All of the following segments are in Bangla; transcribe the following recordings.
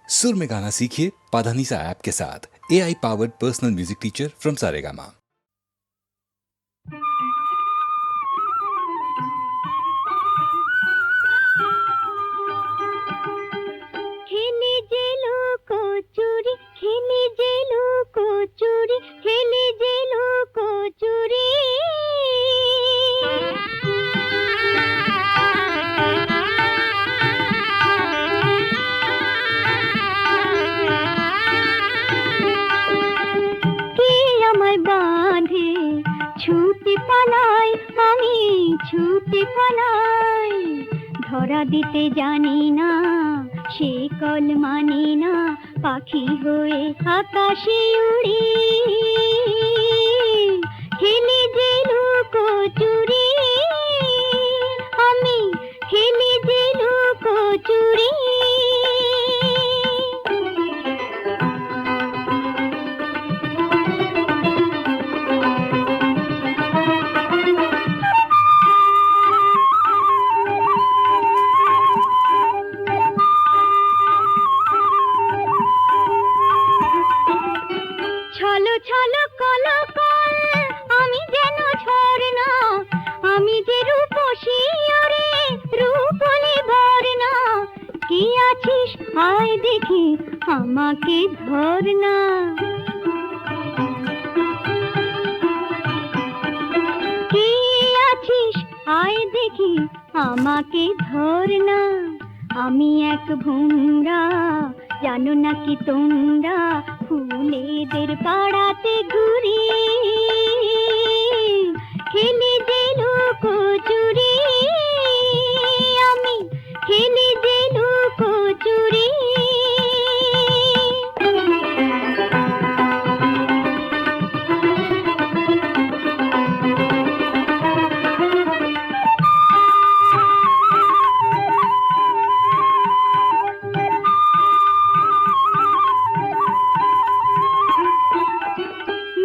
सुर में गाना सीखिए पाधानीसा ऐप के साथ। AI powered personal music teacher from Saregama. खेले जे लोको चोरी, खेले जे लोको चोरी, खेले जे लोको चोरी। কে আমায় বাঁধে ছুটে পালাই, আমি ছুটে পালাই। ধরা দিতে জানি না, সে কল মানি না, পাখি হয়ে আকাশে উড়ি। খেলে যে লুকোচুরি, আমি খেলে যে লুকোচুরি। ছলো ছলো কলকল, আমি যেন ঝরনা, আমি যে রূপসী ওরে রূপলে ভরনা। কে আছিস আয় দেখি, আমাকে ধর না। কে আছিস আয় দেখি, আমাকে ধর না। আমি এক ভোমরা, জানো নাকি তোমরা, ফুলেদের পাড়াতে ঘুরি। খেলি যে লুকোচুরি, আমি খেলি যে লুকোচুরি।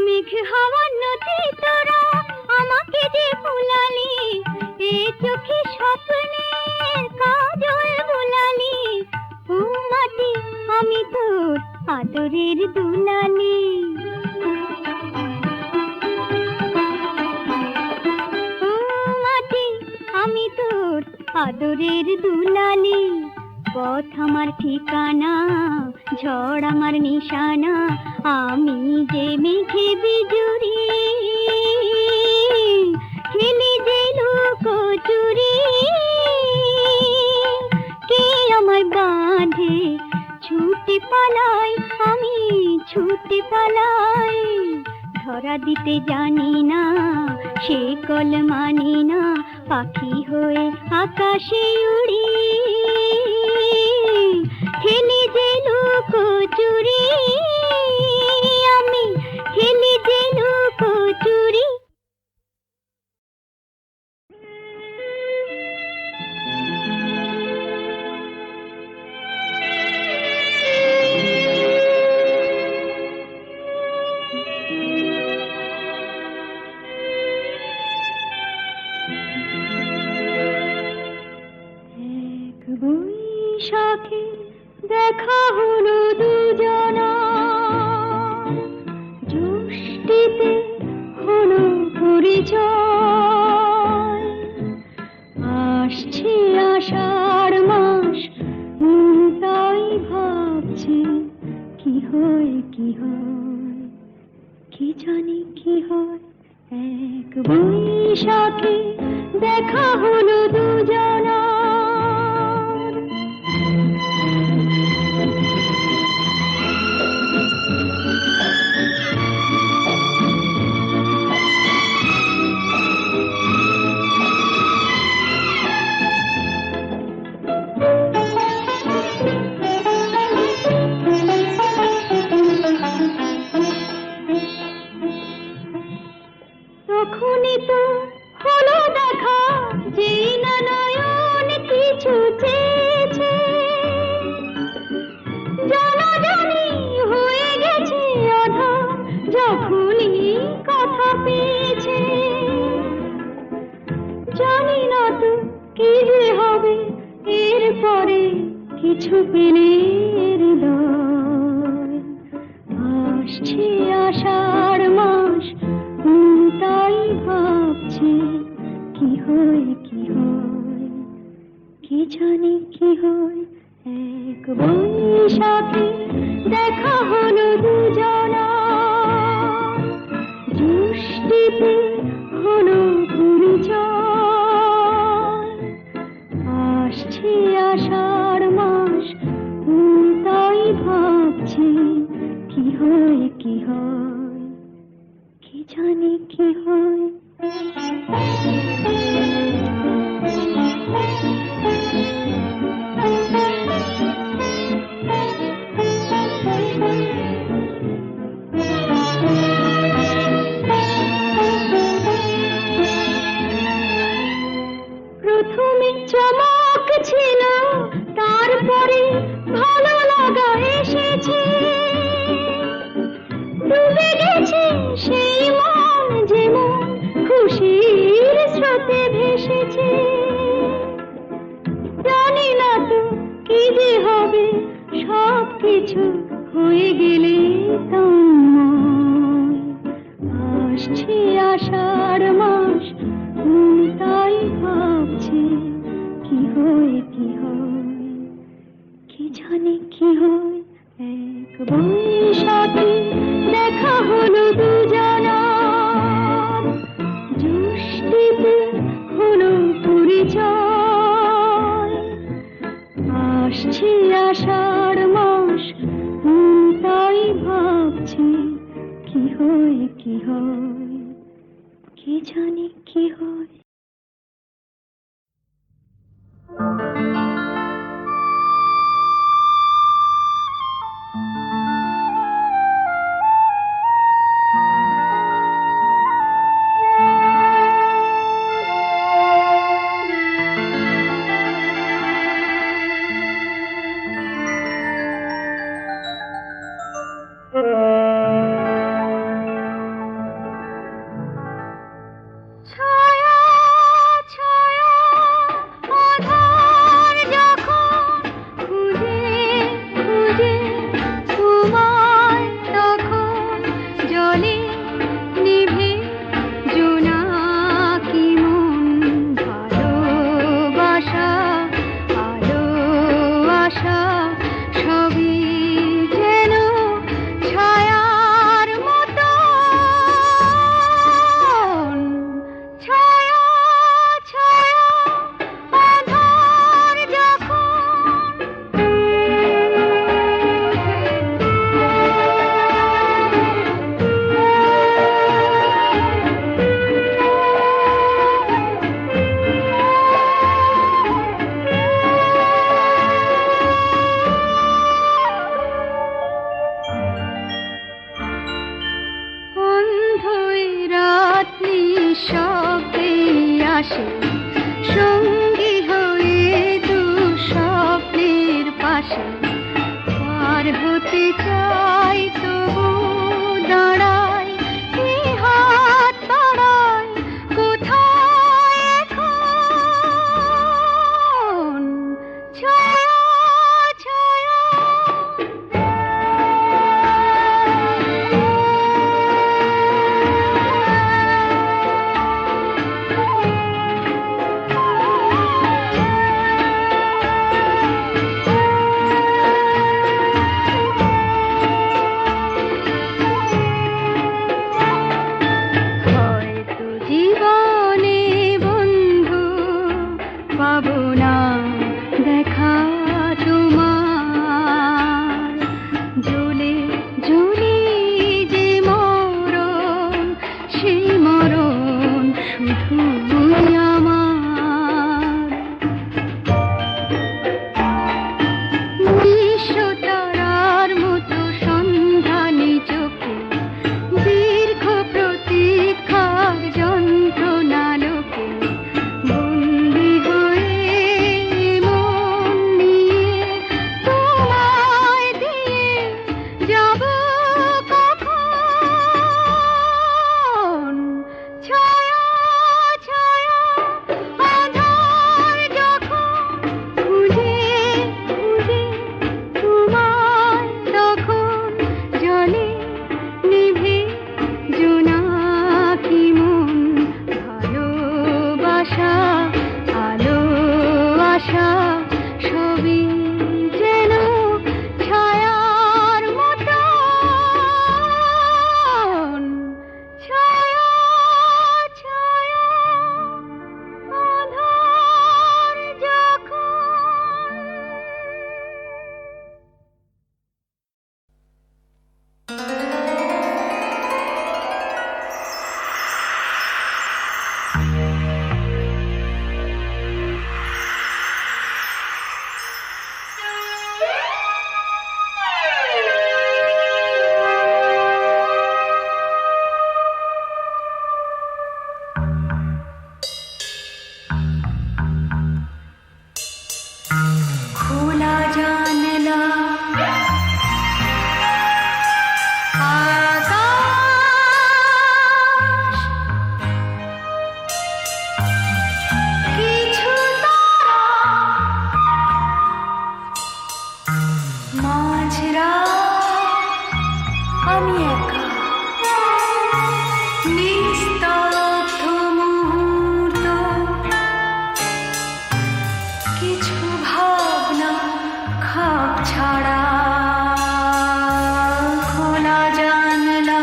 মেঘ হাওয়া নদী তোরা আমাকে যে ভুলালি, এ চোখে স্বপ্নের কাজল বুলালি। ও মাটি আমি তোর আদরের দুলালি। ও মাটি আমি তোর আদরের দুলালি। পথ আমার ঠিকানা, ঝড় আমার নিশানা, আমি যে মেঘে বিজুরি। খেলি যে লুকোচুরি, কে আমায় বাঁধে ছুটে পালাই, আমি ছুটে পালাই। ধরা দিতে জানি না, সে কল মানি না, পাখি হয়ে আকাশে উড়ি। খেলি যে লুকোচুরি, আমি খেলি যে লুকোচুরি। এক বৈশাখে দেখা হলো দুজনা, জ্যৈষ্ঠীতে হলো পরিচয়। আসছে আষাঢ় মাস, মন তাই ভাবছে কি হয় কি হয়, কি জানি কি হয়। এক বৈশাখে দেখা হলো দুজনা। তখনই তো হলো দেখা, যেই না নয়ন কিছু চেয়েছে। জানাজানি হয়ে গেছে আধা, যখনই কথা পেয়েছে। জানি না তো কি যে হবে এরপরে, কিছু পেলে হৃদয় জানি কি হয় এক বৈশাখী দেখা হলো দুজনা জুষ্টিতে হলো পরিচয় আসছে আষাঢ় মাস তাই ভাবছি কি হয় কি হয় কি জানি কি হয় প্রথমে চমক ছিল তারপরে ভালো লাগা এসেছে ডুবে গেছে সেই মন যেমন খুশির স্রোতে ভেসেছে জানি না তো কি যে হবে সব কিছু হয়ে গেলে তন্ময় আসছে আষাঢ় মাস তাই ভাবছি কি হয় কি হয় কি জানি কি হয় এক বৈশাখী দেখা হলো দুজনা জুষ্টিতে হলো পরিচয় আসছে আষাঢ় মাস তাই ভাবছি কি হয় কি হয় কি জানি কি হয় ছায়া ছায়া আধার যখন খুঁজে খুঁজে তোমায় তখন জলে নিভে জোনাকি মন ভালোবাসা আলো আশা সবই যেন ছায়ার মতন ছায়া ছায়া আধার যখন অন্ধই রাত নিঃশব্দে আসে সঙ্গী হয়ে দু স্বপ্নের পাশে পার হতে চাই তবু দাঁড়াই কি হাত বাড়াই কোথায় এখন ছায়া ছায়া মাঝরাত আমি একা, নিস্তব্ধ মুহূর্ত, কিছু ভাবনা খাপ ছাড়া, খোলা জানলা,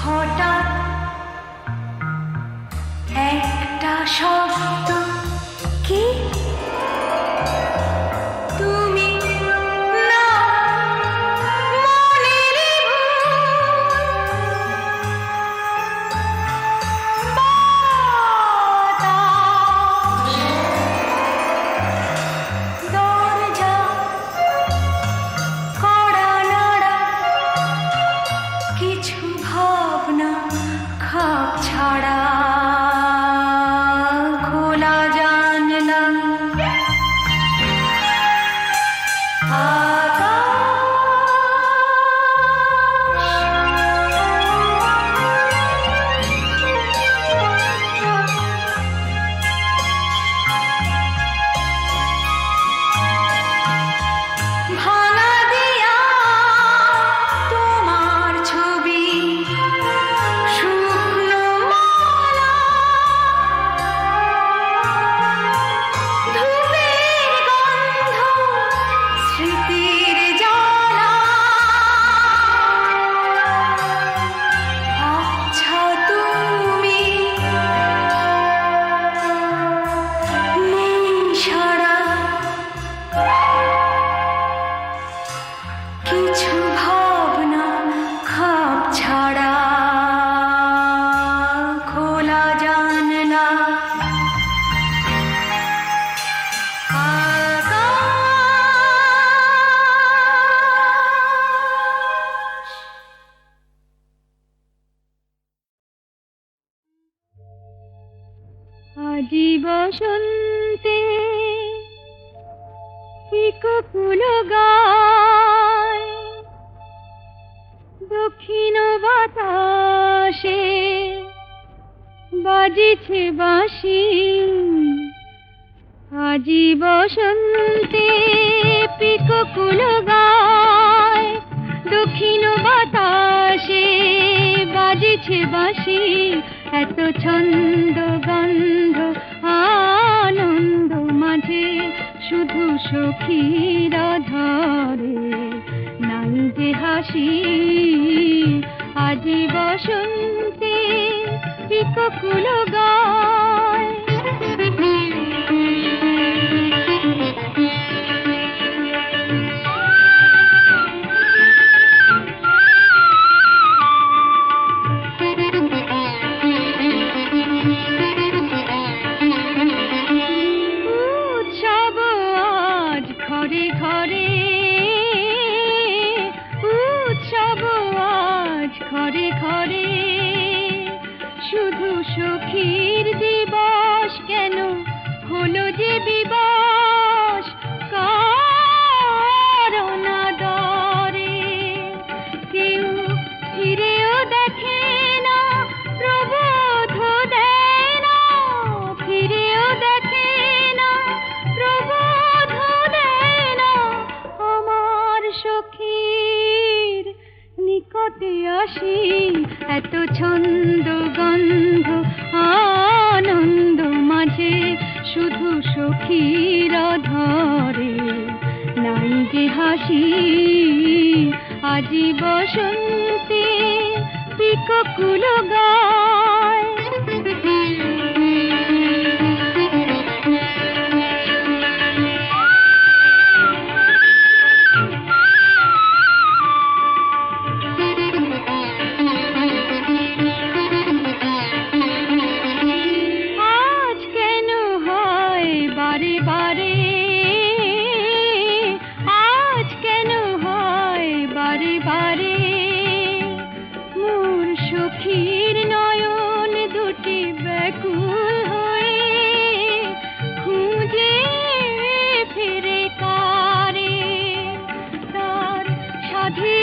হঠাৎ একটা শব্দ, কি তুমি না মনের বাতাস, দরজা কড়া নাড়া, কিছু ভাবনা খাপ ছাড়া, খোলা জানলা, ভাঙা দিয়া তোমার ছবি, শুকনো মালা, ধূপের গন্ধ, স্মৃতির জ্বালা, আচ্ছা তুমি নেই সারা, কিছু ভাবনা খাপ ছাড়া, খোলা জানলা, আকাশ। আজি বসন্তে পিকফুল গায়, দক্ষিণ বাতাসে বাজিছে বাঁশি, আজি বসন্তে পিকফুল গায়, দক্ষিণ বাতাসে বাজিছে বাঁশি, এত ছন্দ গন্ধ আনন্দ মাঝে, শুধু সখীরা ধরে নাই যে হাসি, আজি বসন্তে পিকফুল গায়। উৎসব আজ ঘরে ঘরে, উৎসব আজ ঘরে ঘরে, শুধু সখীর দিবস কেন হলো যে দিবস, কারণ আদরে কেউ ফিরেও দেখে না, প্রবোধ দেয় না, ফিরেও দেখে না, প্রবোধ দেয় না, আমার সখীর নিকটে আসি, এত ছন্দ গন্ধ আনন্দ মাঝে, শুধু সখীরা ধরে নাই যে হাসি, আজি বসন্তে পিকফুল গায়।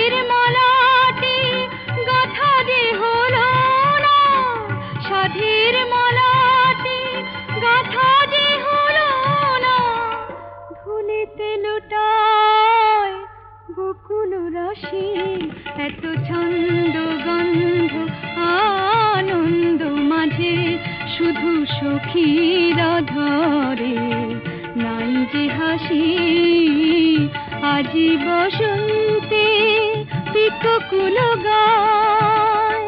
সাধীর মালাটি গাথা যে হলো না, সাধীর মালাটি গাথা যে হলো না, ধুলিতে লুটায় বকুল রাশি, এত ছন্দ গন্ধ আনন্দ মাঝে শুধু সখীর ধরে, নাই যে হাসি আজি বসন্তে পিককুল গায়।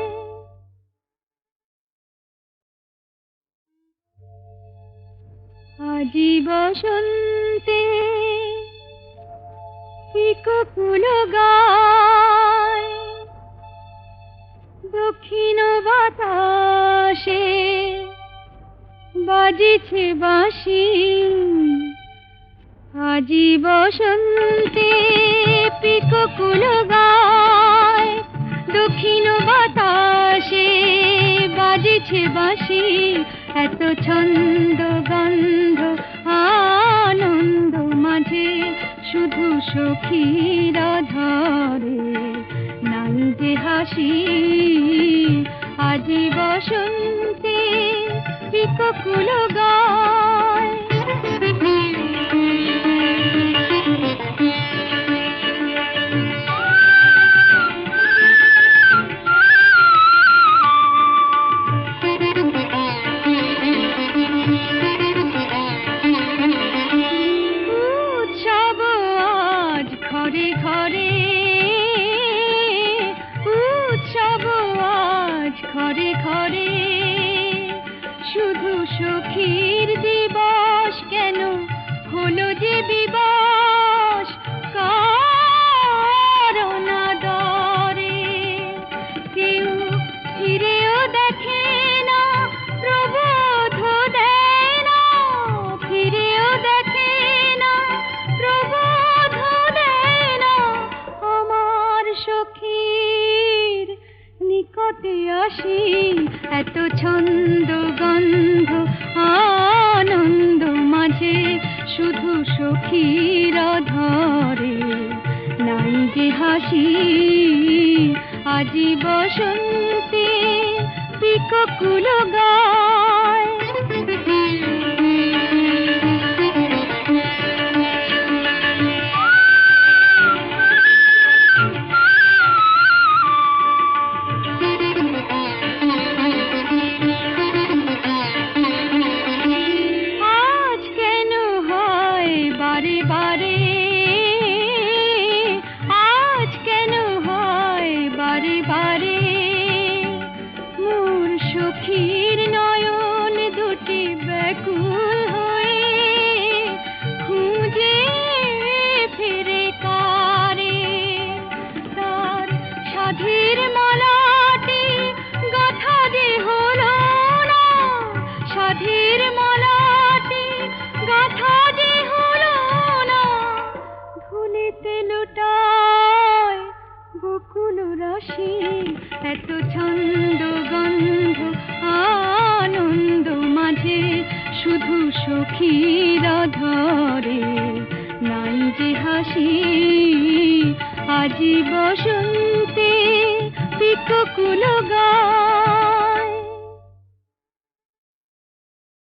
আজি বসন্তে পিককুল গায়, দক্ষিণ বাতাসে বাজিছে বাঁশি, আজি বসন্তে পিককুল গায়, দক্ষিণ বাতাসে বাজিছে বাঁশি, এত ছন্দ গন্ধ আনন্দ মাঝে শুধু সখীর ধরে, নাই যে হাসি আজি বসন্তে পিককুল গায়। উৎসব আজ ঘরে ঘরে, উৎসব আজ ঘরে ঘরে, শুধু সখীর দিবস কেন হলো যে দিবস, কারণ আদরে কেউ ফিরেও দেখে না, প্রবোধ দেয় না, ফিরেও দেখে না, প্রবোধ দেয় না, আমার সখীর নিকটে আসি, এত ছন্দ গন্ধ আনন্দ মাঝে শুধু সখীর ধরে, নাই যে হাসি আজি বসন্তে পিককুল গায়। আজ কেন হয় বারে বারে, আজ কেন হয় বারে বারে, মোর সখীর নয়ন দুটি ব্যাকুল হয়ে খুঁজে ফিরে কারে, তার সাধীর মালাটি গাথা যে হলো না, সাধীর মালাটি গাথা যে হলো না, ধুলিতে লুটায় বকুল রাশি, এত ছন্দ গন্ধ আনন্দ মাঝে শুধু সখীর ধরে, নাই যে হাসি আজি বসন্তে